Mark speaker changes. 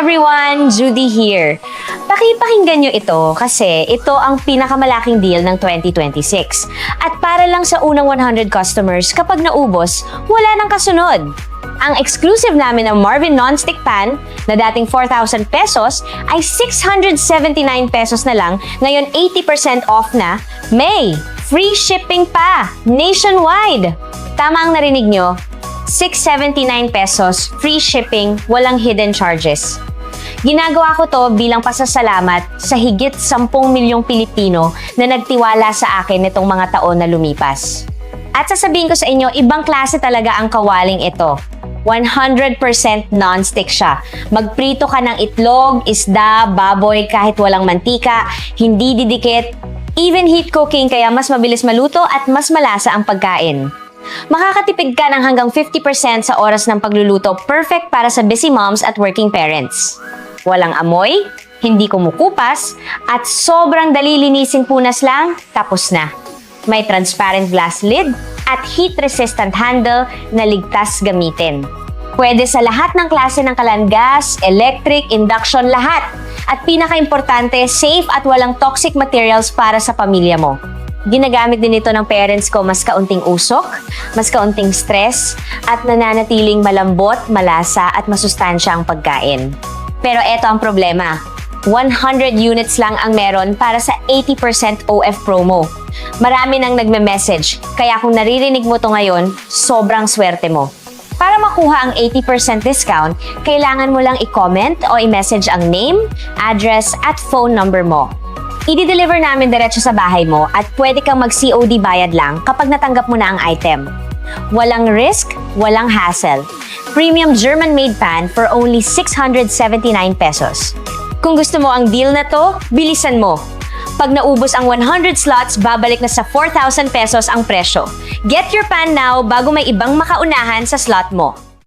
Speaker 1: everyone! Judy here. Pakipakinggan nyo ito kasi ito ang pinakamalaking deal ng 2026. At para lang sa unang 100 customers, kapag naubos, wala nang kasunod. Ang exclusive namin ng Marvin Non-Stick Pan na dating 4,000 pesos ay 679 pesos na lang, ngayon 80% off na. May free shipping pa nationwide! Tama ang narinig nyo, 679 pesos, free shipping, walang hidden charges. Ginagawa ko to bilang pasasalamat sa higit 10 milyong Pilipino na nagtiwala sa akin nitong mga taon na lumipas. At sasabihin ko sa inyo, ibang klase talaga ang kawaling ito. 100% non-stick siya. Magprito ka ng itlog, isda, baboy, kahit walang mantika, hindi didikit, even heat cooking kaya mas mabilis maluto at mas malasa ang pagkain. Makakatipid ka ng hanggang 50% sa oras ng pagluluto, perfect para sa busy moms at working parents. Walang amoy, hindi kumukupas, at sobrang dali linising punas lang, tapos na. May transparent glass lid at heat-resistant handle na ligtas gamitin. Pwede sa lahat ng klase ng kalangas, electric, induction, lahat. At pinaka-importante, safe at walang toxic materials para sa pamilya mo. Ginagamit din ito ng parents ko, mas kaunting usok, mas kaunting stress, at nananatiling malambot, malasa at masustansya ang pagkain. Pero eto ang problema, 100 units lang ang meron para sa 80% OF promo. Marami nang nagme-message, kaya kung naririnig mo to ngayon, sobrang swerte mo. Para makuha ang 80% discount, kailangan mo lang i-comment o i-message ang name, address at phone number mo. I-deliver namin diretso sa bahay mo at pwede kang mag-COD bayad lang kapag natanggap mo na ang item. Walang risk, walang hassle. Premium German-made pan for only 679 pesos. Kung gusto mo ang deal na to, bilisan mo. Pag naubos ang 100 slots, babalik na sa 4,000 pesos ang presyo. Get your pan now bago may ibang makaunahan sa slot mo.